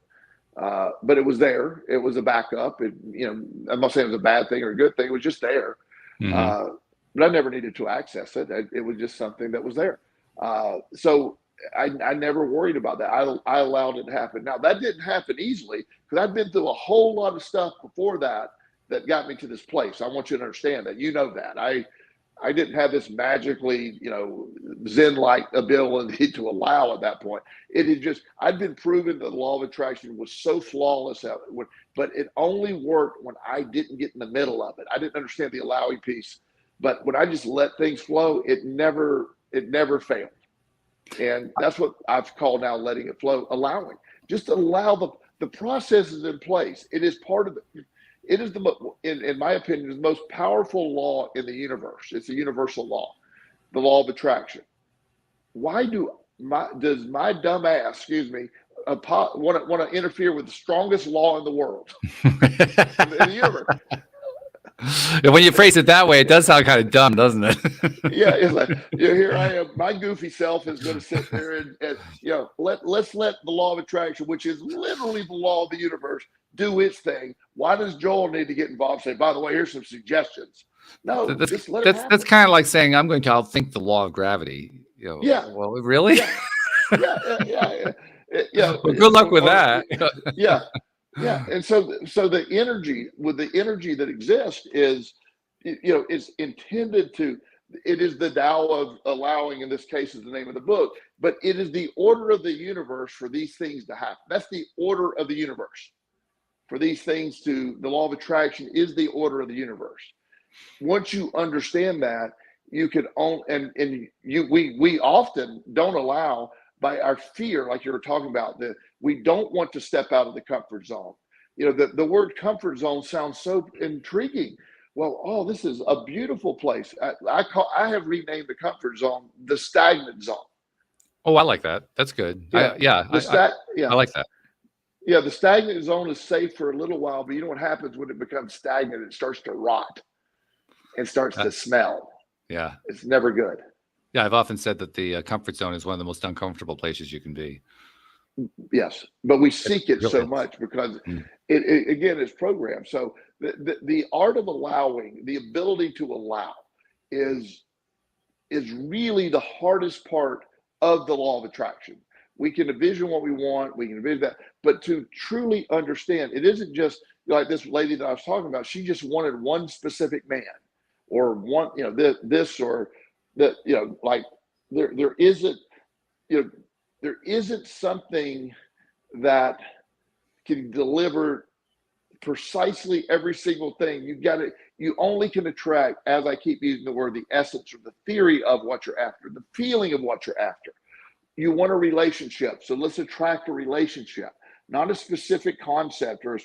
But it was there. It was a backup. I'm not saying it was a bad thing or a good thing. It was just there. Mm-hmm. But I never needed to access it. It was just something that was there. So I never worried about that. I allowed it to happen. Now, that didn't happen easily because I've been through a whole lot of stuff before that got me to this place. I want you to understand that. You know that. I didn't have this magically, Zen-like ability to allow at that point. It had just, I'd been proven that the law of attraction was so flawless, but it only worked when I didn't get in the middle of it. I didn't understand the allowing piece, but when I just let things flow, it never failed. And that's what I've called now letting it flow, allowing. Just allow the process is in place. It is part of it is in my opinion, the most powerful law in the universe. It's a universal law, the law of attraction. Why does my dumb ass, want to interfere with the strongest law in the world, in the universe? And when you phrase it that way, it does sound kind of dumb, doesn't it? Yeah, it's like, here I am. My goofy self is going to sit there and let's let the law of attraction, which is literally the law of the universe, do its thing. Why does Joel need to get involved? Say, by the way, here's some suggestions. No, just let it happen. That's kind of like saying I'm going to outthink the law of gravity. Yeah. Well, really? Yeah. Well, good luck with that. Yeah. And so the energy that exists is intended to. It is the Tao of allowing. In this case, is the name of the book. But it is the order of the universe for these things to happen. That's the order of the universe. For these things the law of attraction is the order of the universe. Once you understand that, you can we often don't allow by our fear, like you were talking about, that we don't want to step out of the comfort zone. The word comfort zone sounds so intriguing. Well, this is a beautiful place. I have renamed the comfort zone the stagnant zone. Oh, I like that. That's good. Yeah. I like that. Yeah, the stagnant zone is safe for a little while, but you know what happens when it becomes stagnant? It starts to rot and starts to smell. Yeah. It's never good. Yeah, I've often said that the comfort zone is one of the most uncomfortable places you can be. Yes, but we seek it so much because it again is programmed. So the art of allowing, the ability to allow, is really the hardest part of the law of attraction. We can envision what we want, we can envision that, but to truly understand, it isn't just like this lady that I was talking about. She just wanted one specific man, or one, this or that, like there isn't, there isn't something that can deliver precisely every single thing. You only can attract, as I keep using the word, the essence or the theory of what you're after, the feeling of what you're after. You want a relationship, so let's attract a relationship, not a specific concept. Or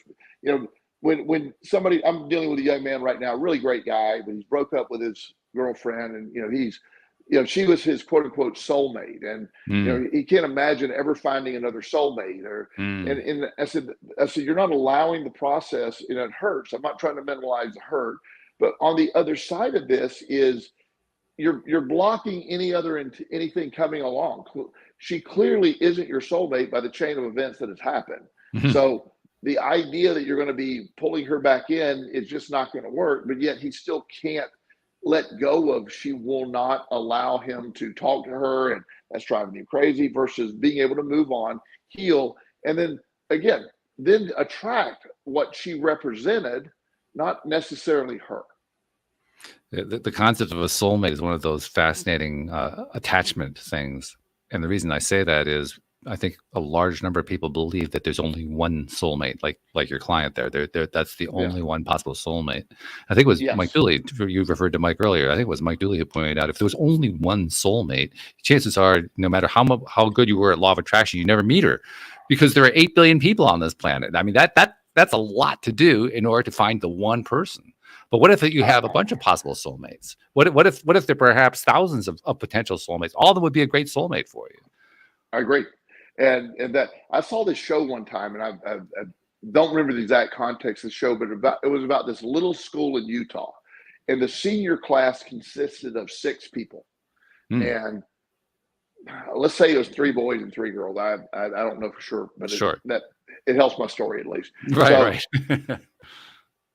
when somebody, I'm dealing with a young man right now, really great guy, but he's broke up with his girlfriend, and she was his quote unquote soulmate, and he can't imagine ever finding another soulmate. And I said you're not allowing the process, and it hurts. I'm not trying to minimize the hurt, but on the other side of this is you're blocking anything coming along. She clearly isn't your soulmate by the chain of events that has happened. So the idea that you're going to be pulling her back in is just not going to work. But yet he still can't let go of. She will not allow him to talk to her, and that's driving him crazy. Versus being able to move on, heal, and then attract what she represented, not necessarily her. The concept of a soulmate is one of those fascinating attachment things. And the reason I say that is I think a large number of people believe that there's only one soulmate, like your client there. That's the only one possible soulmate. I think it was Mike Dooley. You referred to Mike earlier. I think it was Mike Dooley who pointed out if there was only one soulmate, chances are no matter how good you were at law of attraction, you never meet her because there are 8 billion people on this planet. I mean, that's a lot to do in order to find the one person. But what if you have a bunch of possible soulmates? What if there are perhaps thousands of potential soulmates? All of them would be a great soulmate for you. I agree. And that I saw this show one time, and don't remember the exact context of the show, but it was about this little school in Utah, and the senior class consisted of 6 people, and let's say it was 3 boys and 3 girls. I don't know for sure, but Sure. It helps my story at least. Right.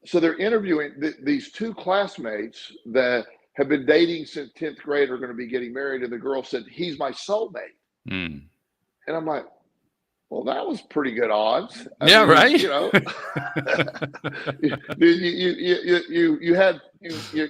So they're interviewing these 2 classmates that have been dating since 10th grade, are going to be getting married, and the girl said, "He's my soulmate." And I'm like, well, that was pretty good odds. I mean, right. You know,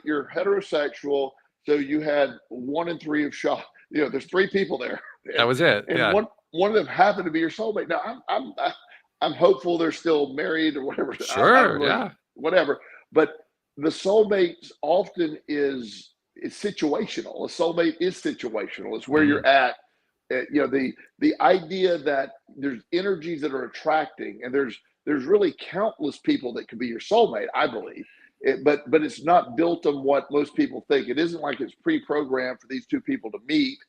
you're heterosexual, so you had 1 in 3 of shot. You know, there's 3 people there. That was it. And one of them happened to be your soulmate. Now I'm hopeful they're still married or whatever. Sure. Yeah. Whatever. But the soulmate often it's situational. A soulmate is situational. It's where you're at. You know, the idea that there's energies that are attracting, and there's really countless people that could be your soulmate, I believe. But it's not built on what most people think. It isn't like it's pre-programmed for these 2 people to meet,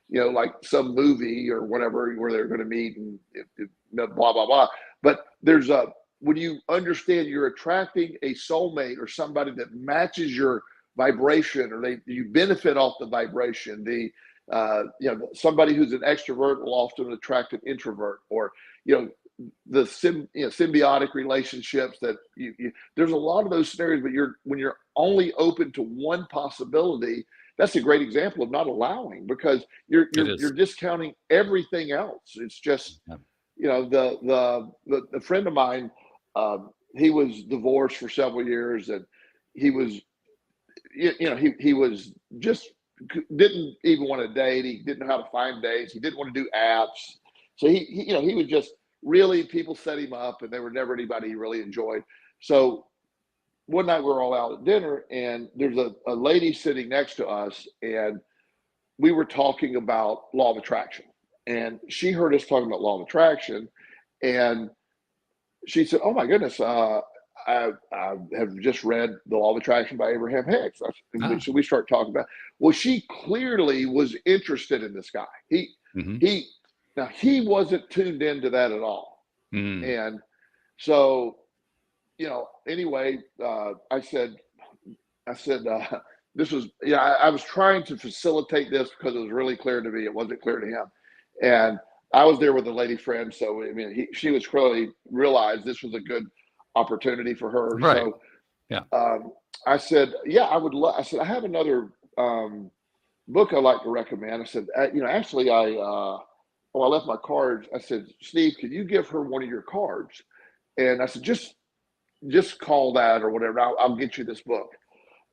you know, like some movie or whatever where they're going to meet and blah blah blah. But when you understand you're attracting a soulmate or somebody that matches your vibration, or you benefit off the vibration. You know, somebody who's an extrovert will often attract an introvert, or, you know, the symbiotic relationships that there's a lot of those scenarios. But when you're only open to one possibility, that's a great example of not allowing, because you're discounting everything else. It's just, you know, the friend of mine, he was divorced for several years, and he was, you know, he was just didn't even want to date. He didn't know how to find dates. He didn't want to do apps. So he was just really, people set him up, and they were never anybody he really enjoyed. So one night we were all out at dinner, and there's a lady sitting next to us, and we were talking about law of attraction, and she heard us talking about law of attraction, and she said, "Oh my goodness, I have just read The Law of Attraction by Abraham Hicks." So we start talking about, well, she clearly was interested in this guy. Now he wasn't tuned into that at all. And so, you know, anyway, I said, this was, I was trying to facilitate this because it was really clear to me. It wasn't clear to him. And I was there with a lady friend. So, I mean, she was clearly realized this was a good opportunity for her. Right. So yeah. I said, yeah, I would I said, I have another book I'd like to recommend. I said, actually I left my cards. I said, Steve, could you give her one of your cards? And I said, just call that or whatever. I'll get you this book.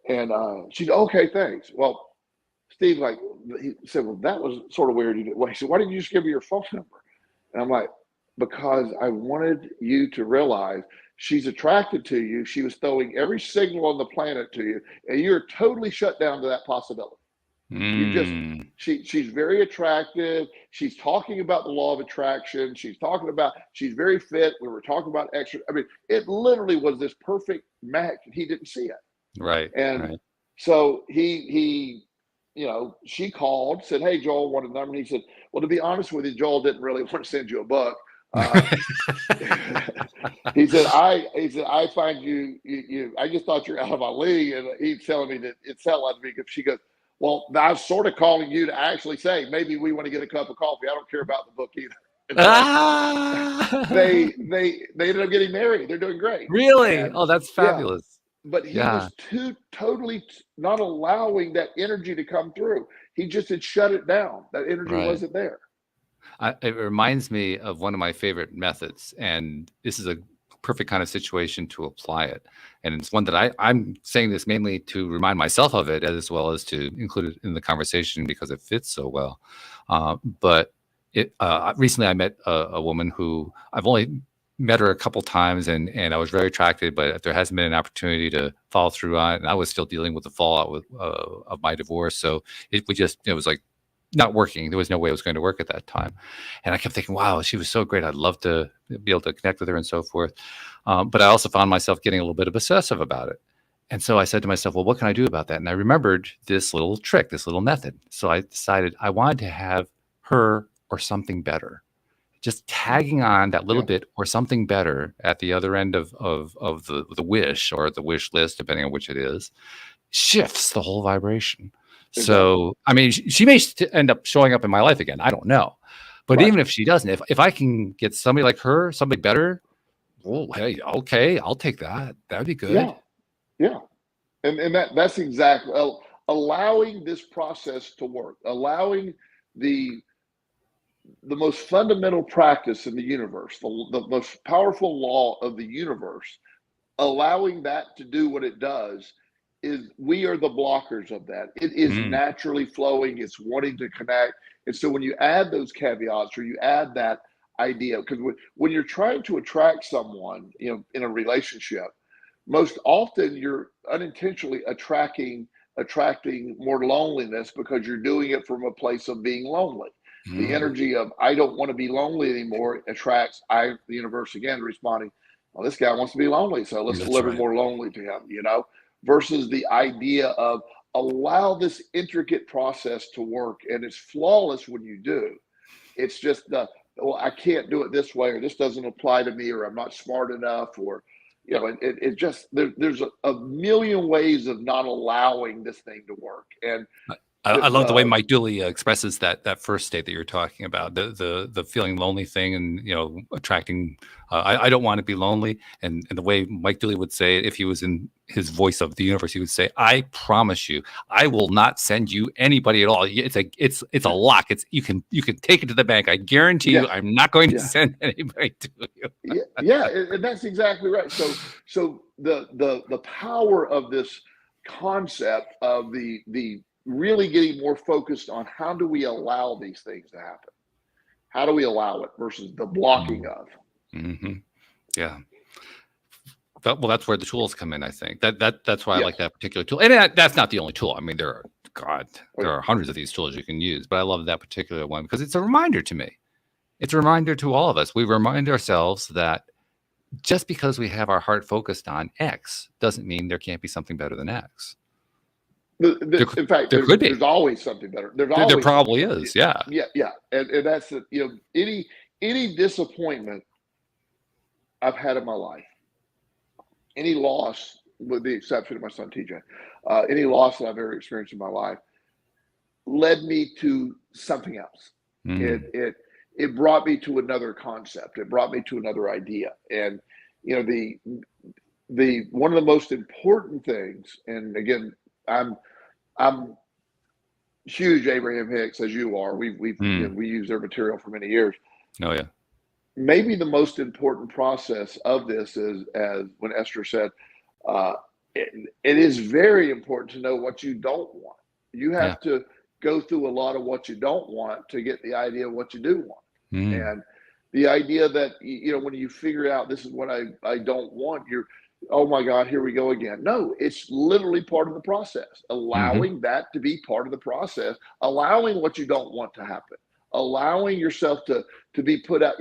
And she said, okay, thanks. Well, Steve, he said, well, that was sort of weird. He said, why didn't you just give me your phone number? And I'm like, because I wanted you to realize she's attracted to you. She was throwing every signal on the planet to you, and you're totally shut down to that possibility. She's very attractive. She's talking about the law of attraction. She's very fit. We were talking about extra. I mean, it literally was this perfect match. He didn't see it. Right. And so he she called, said, hey, Joel, want a number? And he said, well, to be honest with you, Joel didn't really want to send you a book. He said, I find you, I just thought you're out of my league. And he's telling me that it sounded like me. She goes, well, I was sort of calling you to actually say, maybe we want to get a cup of coffee. I don't care about the book either. They ended up getting married. They're doing great. Really? Oh, that's fabulous. Yeah. But he was totally not allowing that energy to come through. He just had shut it down. That energy wasn't there. It reminds me of one of my favorite methods, and this is a perfect kind of situation to apply it. And it's one that I'm saying this mainly to remind myself of it, as well as to include it in the conversation because it fits so well. But recently I met a woman who I've only met her a couple times, and I was very attracted, but there hasn't been an opportunity to follow through on it. And I was still dealing with the fallout of my divorce. So it was like not working. There was no way it was going to work at that time. And I kept thinking, wow, she was so great. I'd love to be able to connect with her and so forth. But I also found myself getting a little bit obsessive about it. And so I said to myself, well, what can I do about that? And I remembered this little trick, this little method. So I decided I wanted to have her or something better just tagging on that little Yeah. bit or something better at the other end of the wish or the wish list, depending on which it is, shifts the whole vibration. Exactly. So, I mean, she may end up showing up in my life again. I don't know. But Right. even if she doesn't, if I can get somebody like her, somebody better, oh, hey, okay, I'll take that. That'd be good. Yeah. Yeah. And that's exactly allowing this process to work, allowing the most fundamental practice in the universe, the most powerful law of the universe, allowing that to do what it does is we are the blockers of that. It is naturally flowing, it's wanting to connect. And so when you add those caveats or you add that idea, because when you're trying to attract someone, in a relationship, most often you're unintentionally attracting more loneliness because you're doing it from a place of being lonely. The energy of I don't want to be lonely anymore attracts the universe again responding, well, this guy wants to be lonely, so let's That's deliver right. more lonely to him, versus the idea of allow this intricate process to work, and it's flawless when you do. It's just well, I can't do it this way, or this doesn't apply to me, or I'm not smart enough, or it just there's a million ways of not allowing this thing to work. And I love the way Mike Dooley expresses that first state that you're talking about, the feeling lonely thing, and attracting. I don't want to be lonely, and the way Mike Dooley would say it, if he was in his voice of the universe, he would say, "I promise you, I will not send you anybody at all. It's a lock. You can take it to the bank. I guarantee you, I'm not going to send anybody to you." Yeah, and that's exactly right. So the power of this concept of the really getting more focused on how do we allow these things to happen? How do we allow it versus the blocking of? Yeah. Well, that's where the tools come in. I think that's why I like that particular tool. And that's not the only tool. I mean, there are hundreds of these tools you can use, but I love that particular one because it's a reminder to me. It's a reminder to all of us. We remind ourselves that just because we have our heart focused on X doesn't mean there can't be something better than X. In fact, there's always something better. There probably is. Yeah. And that's any disappointment I've had in my life, any loss, with the exception of my son TJ, any loss that I've ever experienced in my life, led me to something else. It brought me to another concept. It brought me to another idea. And the one of the most important things, and again, I'm huge Abraham Hicks, as you are. We use their material for many years. Oh yeah. Maybe the most important process of this is, as when Esther said, it is very important to know what you don't want. You have to go through a lot of what you don't want to get the idea of what you do want. And the idea that when you figure out this is what I don't want, you're, oh my God, here we go again. No, it's literally part of the process. Allowing that to be part of the process, allowing what you don't want to happen, allowing yourself to be put out,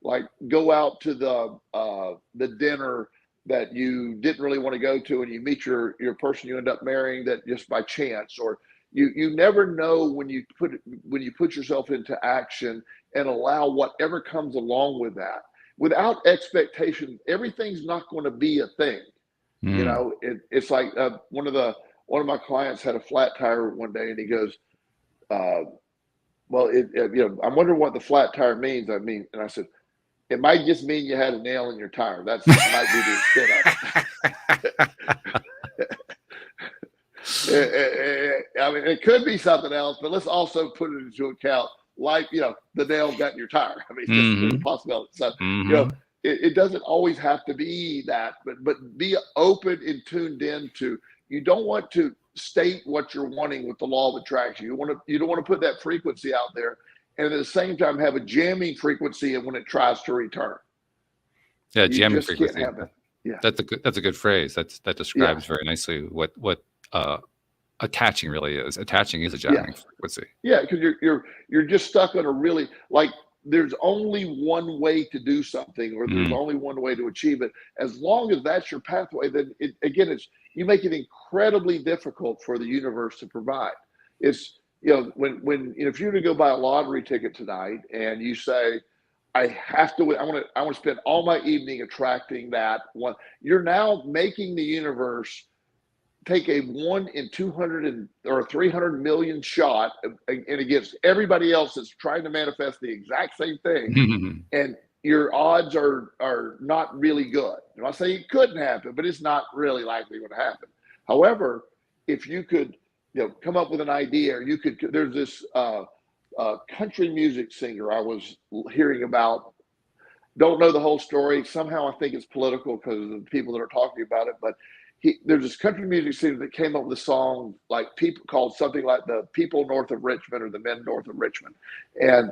like go out to the dinner that you didn't really want to go to, and you meet your person you end up marrying that just by chance, or you never know when you put yourself into action and allow whatever comes along with that. Without expectation, everyth's not going to be a thing. It's like one of my clients had a flat tire one day, and he goes, well, I'm wondering what the flat tire means. And I said, it might just mean you had a nail in your tire. That might be the extent of it. I mean, it could be something else, but let's also put it into account, like, the nail got in your tire. I mean, just a possibility. So, it doesn't always have to be that, but be open and tuned in to, you don't want to state what you're wanting with the law of attraction. You don't want to put that frequency out there, and at the same time have a jamming frequency and when it tries to return. Yeah, jamming frequency. Yeah, that's a good phrase. That describes very nicely what attaching really is. Attaching is a jamming frequency. Yeah, because you're just stuck on a really, like, there's only one way to do something, or there's only one way to achieve it. As long as that's your pathway, then you make it incredibly difficult for the universe to provide. It's, when if you were to go buy a lottery ticket tonight and you say, I have to. I want to spend all my evening attracting that one. You're now making the universe take a 1 in 200 or 300 million shot, and against everybody else that's trying to manifest the exact same thing, and your odds are not really good. I'm not saying it couldn't happen, but it's not really likely going to happen. However, if you could, come up with an idea, or you could. There's this country music singer I was hearing about. Don't know the whole story. Somehow I think it's political because of the people that are talking about it. But there's this country music singer that came up with a song like people called something like the People North of Richmond or the Men North of Richmond, and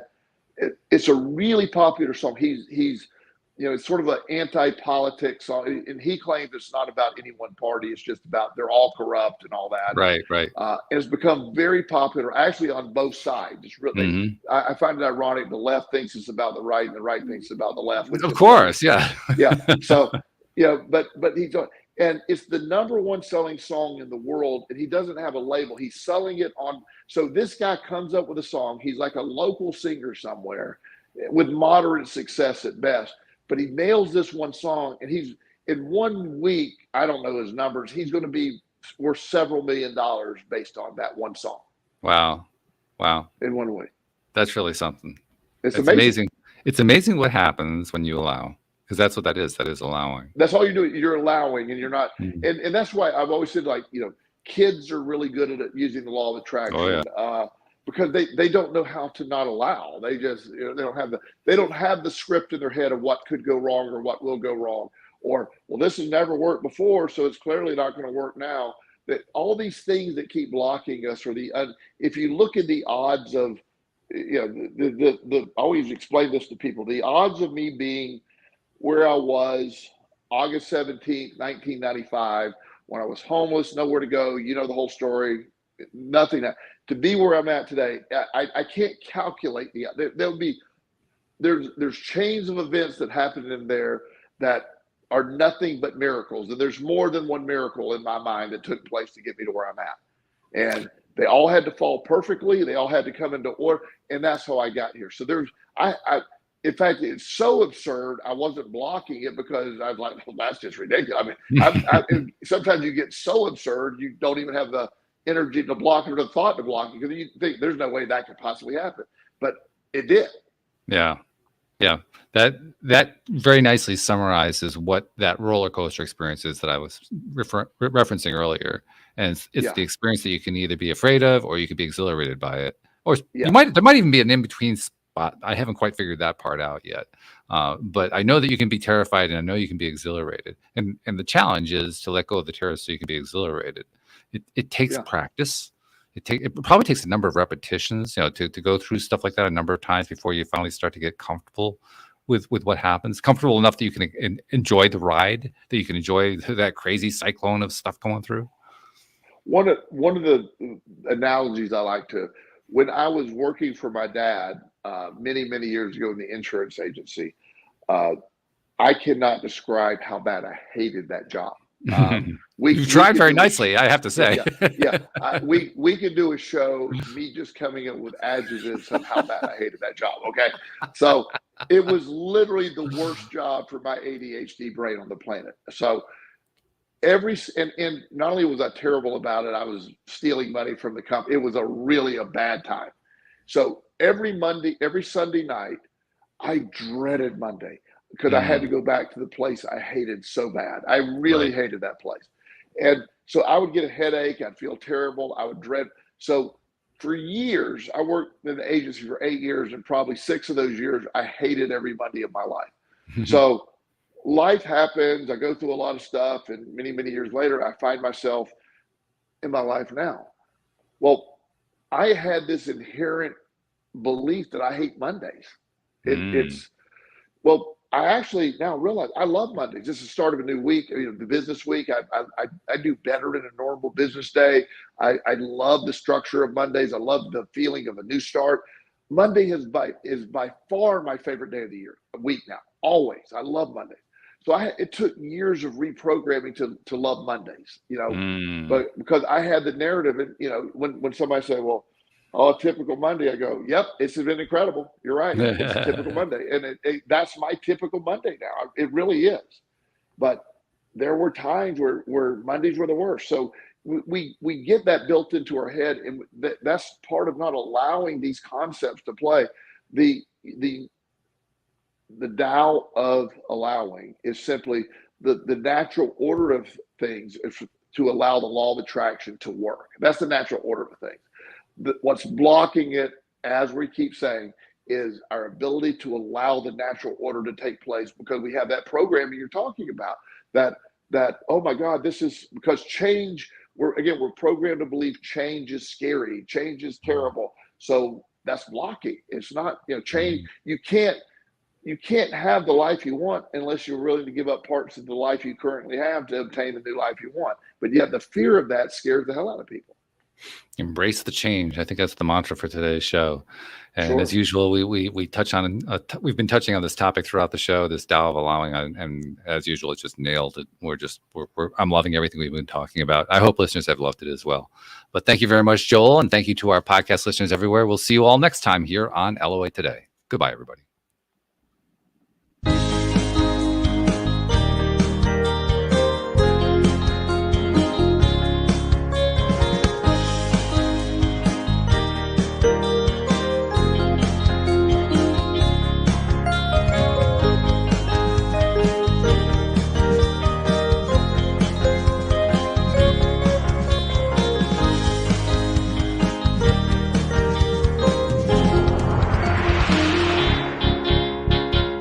it's a really popular song. He's it's sort of an anti-politics song, and he claims it's not about any one party. It's just about they're all corrupt and all that. Right. And it's become very popular, actually, on both sides. It's really, I find it ironic. The left thinks it's about the right, and the right thinks about the left. Of course, yeah. So, but he's and it's the #1 selling song in the world, and he doesn't have a label. He's selling it on. So this guy comes up with a song. He's like a local singer somewhere, with moderate success at best. But he nails this one song, and he's in 1 week. I don't know his numbers. He's going to be worth several $1 million based on that one song. Wow. In 1 week. That's really something. It's amazing. It's amazing what happens when you allow, because that's what that is. That is allowing. That's all you're doing. You're allowing, and you're not. And that's why I've always said, like, kids are really good at using the law of attraction. Oh, yeah. Because they don't know how to not allow. They just they don't have the script in their head of what could go wrong or what will go wrong, or this has never worked before, so it's clearly not going to work now. That all these things that keep blocking us are if you look at the odds of I always explain this to people, the odds of me being where I was August 17th, 1995, when I was homeless, nowhere to go, the whole story, nothing. To be where I'm at today, I can't calculate there's chains of events that happened in there that are nothing but miracles. And there's more than one miracle in my mind that took place to get me to where I'm at. And they all had to fall perfectly. They all had to come into order. And that's how I got here. So in fact, it's so absurd. I wasn't blocking it because I was like, well, that's just ridiculous. I mean, sometimes you get so absurd, you don't even have the energy to block it or the thought to block it because you think there's no way that could possibly happen. But it did. Yeah. That very nicely summarizes what that roller coaster experience is that I was referencing earlier. And it's the experience that you can either be afraid of or you can be exhilarated by it. Or there might even be an in-between spot. I haven't quite figured that part out yet. But I know that you can be terrified and I know you can be exhilarated. And the challenge is to let go of the terror so you can be exhilarated. It takes practice. It probably takes a number of repetitions, to go through stuff like that a number of times before you finally start to get comfortable with what happens. Comfortable enough that you can enjoy the ride, that you can enjoy that crazy cyclone of stuff going through. One of the analogies I like to, when I was working for my dad many years ago in the insurance agency, I cannot describe how bad I hated that job. You tried very nicely, I have to say. We could do a show, me just coming up with adjectives of how bad I hated that job. Okay, so it was literally the worst job for my ADHD brain on the planet. So and not only was I terrible about it, I was stealing money from the company. It was really a bad time. So every Sunday night, I dreaded Monday because I had to go back to the place I hated so bad. I really hated that place. And so I would get a headache. I'd feel terrible. I would dread. So for years, I worked in the agency for 8 years, and probably 6 of those years, I hated every Monday of my life. So life happens. I go through a lot of stuff, and many years later, I find myself in my life now. Well, I had this inherent belief that I hate Mondays. I actually now realize I love Mondays. This is the start of a new week, the business week. I do better in a normal business day. I love the structure of Mondays. I love the feeling of a new start. Monday is by far my favorite day of the week now. Always, I love Mondays. So it took years of reprogramming to love Mondays, but because I had the narrative, and when somebody said, well, Oh, typical Monday. I go, yep, it's been incredible. You're right. It's a typical Monday. And that's my typical Monday now. It really is. But there were times where Mondays were the worst. So we get that built into our head, and that's part of not allowing these concepts to play. The Tao of allowing is simply the natural order of things is to allow the law of attraction to work. That's the natural order of things. What's blocking it, as we keep saying, is our ability to allow the natural order to take place, because we have that programming you're talking about, that oh my God, this is because change, we're programmed to believe change is scary, change is terrible. So that's blocking. It's not, change. You can't have the life you want unless you're willing to give up parts of the life you currently have to obtain the new life you want. But yet the fear of that scares the hell out of people. Embrace the change. I think that's the mantra for today's show. And Sure. as usual, we touch on we've been touching on this topic throughout the show, this Tao of allowing, and as usual, it's just nailed. I'm loving everything we've been talking about. I hope listeners have loved it as well. But thank you very much, Joel, and thank you to our podcast listeners everywhere. We'll see you all next time here on LOA Today. Goodbye, everybody.